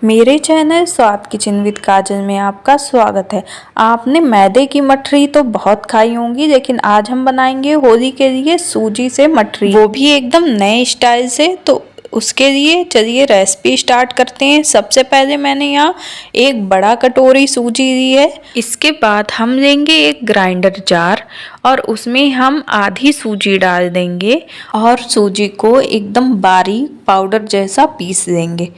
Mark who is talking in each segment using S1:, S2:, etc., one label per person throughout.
S1: मेरे चैनल स्वाद kitchen with काजल में आपका स्वागत है। आपने मैदे की मठरी तो बहुत खाई होंगी, लेकिन आज हम बनाएंगे होली के लिए सूजी से मठरी, वो भी एकदम नए स्टाइल से। तो उसके लिए चलिए रेसिपी स्टार्ट करते हैं। सबसे पहले मैंने यहाँ एक बड़ा कटोरी सूजी ली है। इसके बाद हम लेंगे एक ग्राइंडर जार और उसमें हम आधी सूजी डाल देंगे और सूजी को एकदम बारीक पाउडर जैसा पीस देंगे।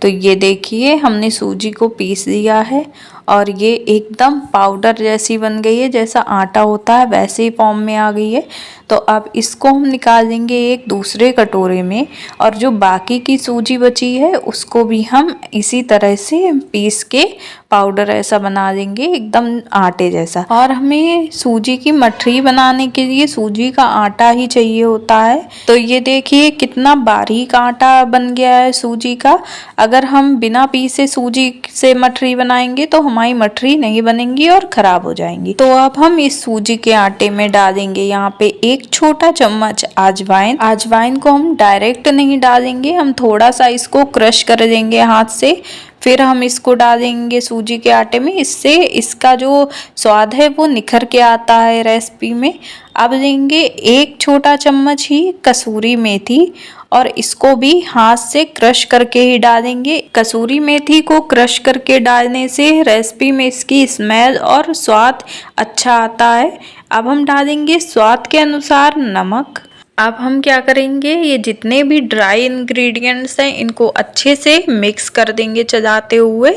S1: तो ये देखिए हमने सूजी को पीस लिया है और ये एकदम पाउडर जैसी बन गई है, जैसा आटा होता है वैसे ही फॉर्म में आ गई है। तो अब इसको हम निकाल देंगे एक दूसरे कटोरे में और जो बाकी की सूजी बची है उसको भी हम इसी तरह से पीस के पाउडर ऐसा बना देंगे, एकदम आटे जैसा। और हमें सूजी की मठरी बनाने के लिए सूजी का आटा ही चाहिए होता है। तो ये देखिए कितना बारीक आटा बन गया है सूजी का। अगर हम बिना पीसे सूजी से मठरी बनाएंगे तो हमारी मठरी नहीं बनेंगी और खराब हो जाएंगी। तो अब हम इस सूजी के आटे में डालेंगे यहाँ पे एक छोटा चम्मच अजवाइन। अजवाइन को हम डायरेक्ट नहीं डालेंगे, हम थोड़ा सा इसको क्रश कर देंगे हाथ से, फिर हम इसको डालेंगे सूजी के आटे में। इससे इसका जो स्वाद है वो निखर के आता है रेसिपी में। अब लेंगे एक छोटा चम्मच ही कसूरी मेथी और इसको भी हाथ से क्रश करके ही डालेंगे। कसूरी मेथी को क्रश करके डालने से रेसिपी में इसकी स्मेल और स्वाद अच्छा आता है। अब हम डालेंगे स्वाद के अनुसार नमक। अब हम क्या करेंगे, ये जितने भी ड्राई इंग्रेडिएंट्स हैं इनको अच्छे से मिक्स कर देंगे चलाते हुए।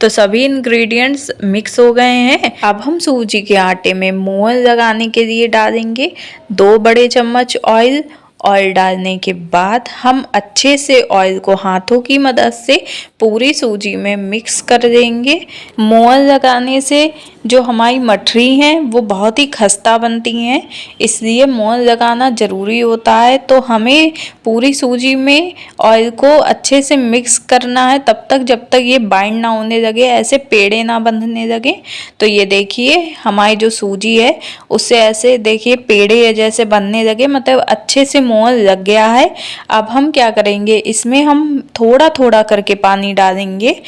S1: तो सभी इंग्रेडिएंट्स मिक्स हो गए हैं। अब हम सूजी के आटे में मोहन लगाने के लिए डालेंगे 2 बड़े चम्मच ऑयल। ऑयल डालने के बाद हम अच्छे से ऑयल को हाथों की मदद से पूरी सूजी में मिक्स कर देंगे। मोहन लगाने से जो हमारी मठरी हैं वो बहुत ही खस्ता बनती हैं, इसलिए मोहन लगाना ज़रूरी होता है। तो हमें पूरी सूजी में ऑयल को अच्छे से मिक्स करना है तब तक जब तक ये बाइंड ना होने लगे, ऐसे पेड़े ना बंधने लगे। तो ये देखिए हमारी जो सूजी है उससे ऐसे देखिए पेड़े जैसे बनने लगे, मतलब अच्छे से मोहन लग गया है। अब हम क्या करेंगे, इसमें हम थोड़ा थोड़ा करके पानी डालेंगे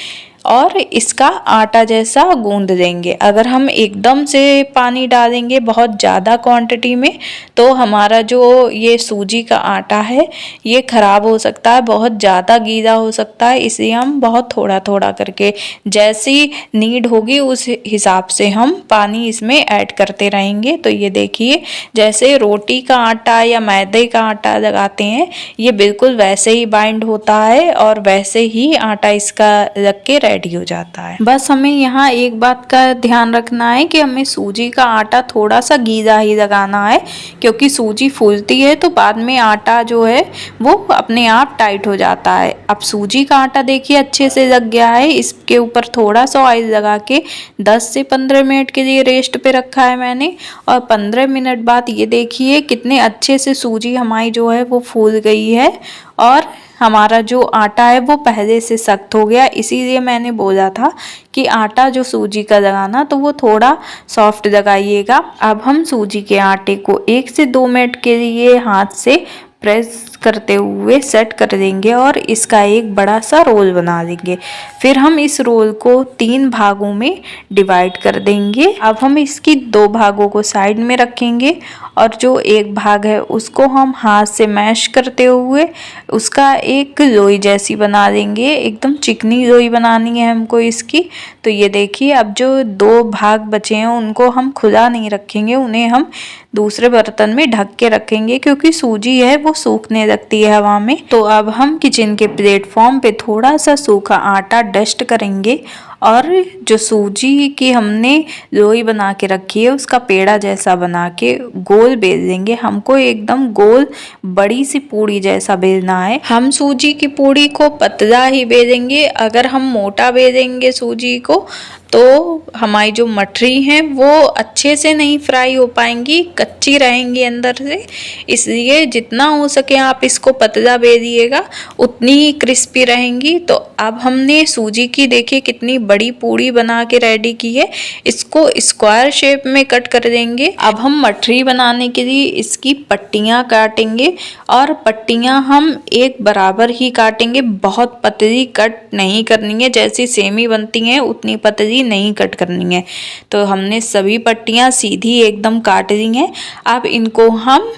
S1: और इसका आटा जैसा गूंद देंगे। अगर हम एकदम से पानी डालेंगे बहुत ज़्यादा क्वांटिटी में तो हमारा जो ये सूजी का आटा है ये ख़राब हो सकता है, बहुत ज़्यादा गीला हो सकता है। इसलिए हम बहुत थोड़ा थोड़ा करके जैसी नीड होगी उस हिसाब से हम पानी इसमें ऐड करते रहेंगे। तो ये देखिए जैसे रोटी का आटा या मैदे का आटा लगाते हैं ये बिल्कुल वैसे ही बाइंड होता है और वैसे ही आटा इसका लग के रेडी हो जाता है। बस हमें यहाँ एक बात का ध्यान रखना है कि हमें सूजी का आटा थोड़ा सा गीला ही लगाना है, क्योंकि सूजी फूलती है तो बाद में आटा जो है वो अपने आप टाइट हो जाता है। अब सूजी का आटा देखिए अच्छे से लग गया है। इसके ऊपर थोड़ा सा ऑयल लगा के 10 से 15 मिनट के लिए रेस्ट पे रखा है मैंने। और 15 मिनट बाद ये देखिए कितने अच्छे से सूजी हमारी जो है वो फूल गई है और हमारा जो आटा है वो पहले से सख्त हो गया। इसीलिए मैंने बोला था कि आटा जो सूजी का लगाना तो वो थोड़ा सॉफ्ट लगाइएगा। अब हम सूजी के आटे को 1 से 2 मिनट के लिए हाथ से प्रेस करते हुए सेट कर देंगे और इसका एक बड़ा सा रोल बना देंगे। फिर हम इस रोल को 3 भागों में डिवाइड कर देंगे। अब हम इसकी 2 भागों को साइड में रखेंगे और जो एक भाग है उसको हम हाथ से मैश करते हुए उसका एक लोई जैसी बना देंगे। एकदम चिकनी लोई बनानी है हमको इसकी। तो ये देखिए अब जो 2 भाग बचे हैं उनको हम खुला नहीं रखेंगे, उन्हें हम दूसरे बर्तन में ढक के रखेंगे, क्योंकि सूजी है वो सूखने लगती है हवा में। तो अब हम किचन के प्लेटफॉर्म पे थोड़ा सा सूखा आटा डस्ट करेंगे और जो सूजी की हमने लोई बना के रखी है उसका पेड़ा जैसा बना के गोल बेल देंगे। हमको एकदम गोल बड़ी सी पूड़ी जैसा बेलना है। हम सूजी की पूड़ी को पतला ही बेलेंगे। अगर हम मोटा बेलेंगे सूजी को तो हमारी जो मठरी हैं वो अच्छे से नहीं फ्राई हो पाएंगी, कच्ची रहेंगी अंदर से। इसलिए जितना हो सके आप इसको पतला बेलिएगा, उतनी ही क्रिस्पी रहेंगी। तो अब हमने सूजी की देखिए कितनी बड़ी पूड़ी बना के रेडी की है। इसको स्क्वायर शेप में कट कर देंगे। अब हम मठरी बनाने के लिए इसकी पट्टियाँ काटेंगे और पट्टियाँ हम एक बराबर ही काटेंगे, बहुत पतली कट नहीं करनी है। जैसी सेमी बनती हैं उतनी पतली नहीं कट करनी है। तो हमने सभी पट्टियाँ सीधी एकदम काट ली हैं। अब इनको हम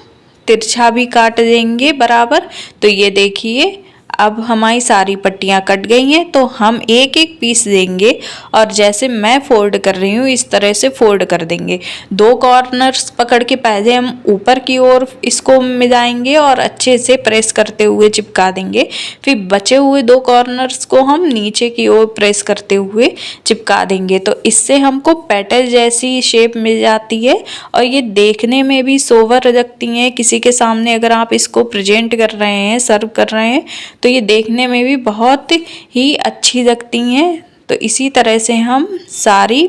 S1: तिरछा भी काट देंगे बराबर। तो ये देखिए अब हमारी सारी पट्टियाँ कट गई हैं। तो हम एक एक पीस देंगे और जैसे मैं फोल्ड कर रही हूँ इस तरह से फोल्ड कर देंगे। दो कॉर्नर्स पकड़ के पहले हम ऊपर की ओर इसको मिलाएंगे और अच्छे से प्रेस करते हुए चिपका देंगे। फिर बचे हुए दो कॉर्नर्स को हम नीचे की ओर प्रेस करते हुए चिपका देंगे। तो इससे हमको पेटल जैसी शेप मिल जाती है और ये देखने में भी सोवर लगती हैं। किसी के सामने अगर आप इसको प्रेजेंट कर रहे हैं, सर्व कर रहे हैं, तो ये देखने में भी बहुत ही अच्छी लगती हैं। तो इसी तरह से हम सारी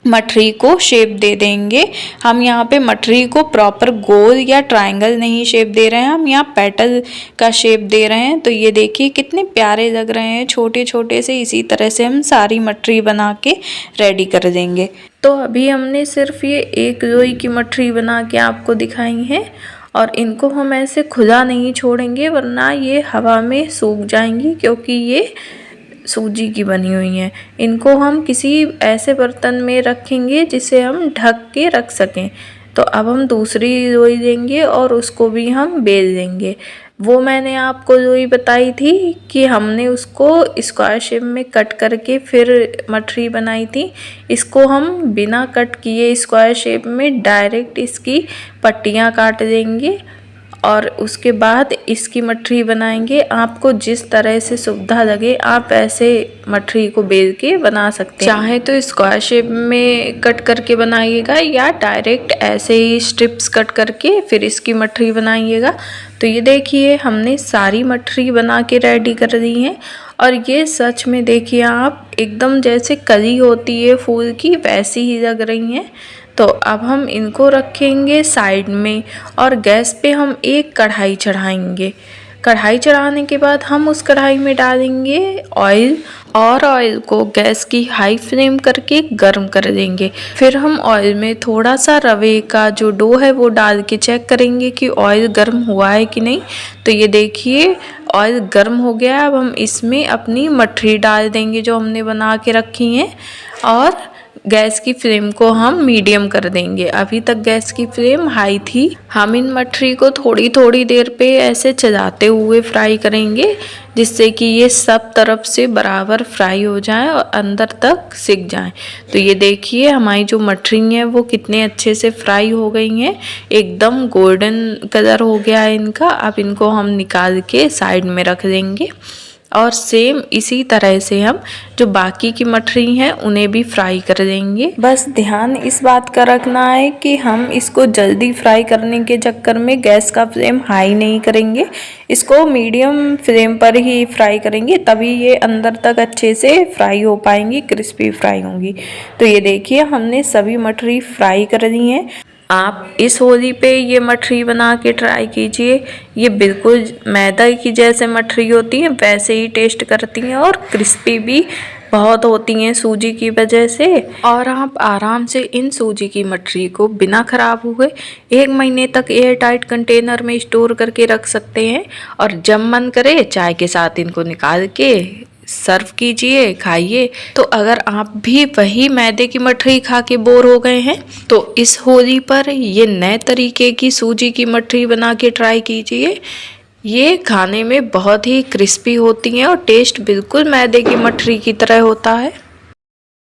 S1: मठरी को शेप दे देंगे। हम यहाँ पे मठरी को प्रॉपर गोल या ट्रायंगल नहीं शेप दे रहे हैं, हम यहाँ पेटल का शेप दे रहे हैं। तो ये देखिए कितने प्यारे लग रहे हैं छोटे छोटे से। इसी तरह से हम सारी मठरी बना के रेडी कर देंगे। तो अभी हमने सिर्फ ये एक लोई की मठरी बना के आपको दिखाई है और इनको हम ऐसे खुला नहीं छोड़ेंगे वरना ये हवा में सूख जाएंगी, क्योंकि ये सूजी की बनी हुई हैं। इनको हम किसी ऐसे बर्तन में रखेंगे जिसे हम ढक के रख सकें। तो अब हम दूसरी लोई लेंगे और उसको भी हम बेल देंगे। वो मैंने आपको लोई बताई थी कि हमने उसको स्क्वायर शेप में कट करके फिर मठरी बनाई थी। इसको हम बिना कट किए स्क्वायर शेप में डायरेक्ट इसकी पट्टियाँ काट देंगे और उसके बाद इसकी मठरी बनाएंगे। आपको जिस तरह से सुविधा लगे आप ऐसे मठरी को बेल के बना सकते हैं। चाहे तो स्क्वायर शेप में कट करके बनाइएगा या डायरेक्ट ऐसे ही स्ट्रिप्स कट करके फिर इसकी मठरी बनाइएगा। तो ये देखिए हमने सारी मठरी बना के रेडी कर दी हैं और ये सच में देखिए आप एकदम जैसे कली होती है फूल की वैसी ही लग रही हैं। तो अब हम इनको रखेंगे साइड में और गैस पे हम एक कढ़ाई चढ़ाएंगे। कढ़ाई चढ़ाने के बाद हम उस कढ़ाई में डालेंगे ऑयल और ऑयल को गैस की हाई फ्लेम करके गर्म कर देंगे। फिर हम ऑयल में थोड़ा सा रवे का जो डो है वो डाल के चेक करेंगे कि ऑयल गर्म हुआ है कि नहीं। तो ये देखिए ऑयल गर्म हो गया। अब हम इसमें अपनी मठरी डाल देंगे जो हमने बना के रखी हैं और गैस की फ्लेम को हम मीडियम कर देंगे। अभी तक गैस की फ्लेम हाई थी। हम इन मठरी को थोड़ी थोड़ी देर पे ऐसे चलाते हुए फ्राई करेंगे जिससे कि ये सब तरफ से बराबर फ्राई हो जाए और अंदर तक सिक जाए। तो ये देखिए हमारी जो मठरी है वो कितने अच्छे से फ्राई हो गई हैं, एकदम गोल्डन कलर हो गया है इनका। अब इनको हम निकाल के साइड में रख देंगे और सेम इसी तरह से हम जो बाकी की मठरी हैं उन्हें भी फ्राई कर देंगे। बस ध्यान इस बात का रखना है कि हम इसको जल्दी फ्राई करने के चक्कर में गैस का फ्लेम हाई नहीं करेंगे, इसको मीडियम फ्लेम पर ही फ्राई करेंगे, तभी ये अंदर तक अच्छे से फ्राई हो पाएंगी, क्रिस्पी फ्राई होंगी। तो ये देखिए हमने सभी मठरी फ्राई कर दी हैं। आप इस होली पे ये मठरी बना के ट्राई कीजिए। ये बिल्कुल मैदा की जैसे मठरी होती हैं वैसे ही टेस्ट करती हैं और क्रिस्पी भी बहुत होती हैं सूजी की वजह से। और आप आराम से इन सूजी की मठरी को बिना ख़राब हुए 1 महीने तक एयर टाइट कंटेनर में स्टोर करके रख सकते हैं और जब मन करे चाय के साथ इनको निकाल के सर्व कीजिए, खाइए। तो अगर आप भी वही मैदे की मठरी खा के बोर हो गए हैं तो इस होली पर ये नए तरीके की सूजी की मठरी बना के ट्राई कीजिए। ये खाने में बहुत ही क्रिस्पी होती हैं और टेस्ट बिल्कुल मैदे की मठरी की तरह होता है।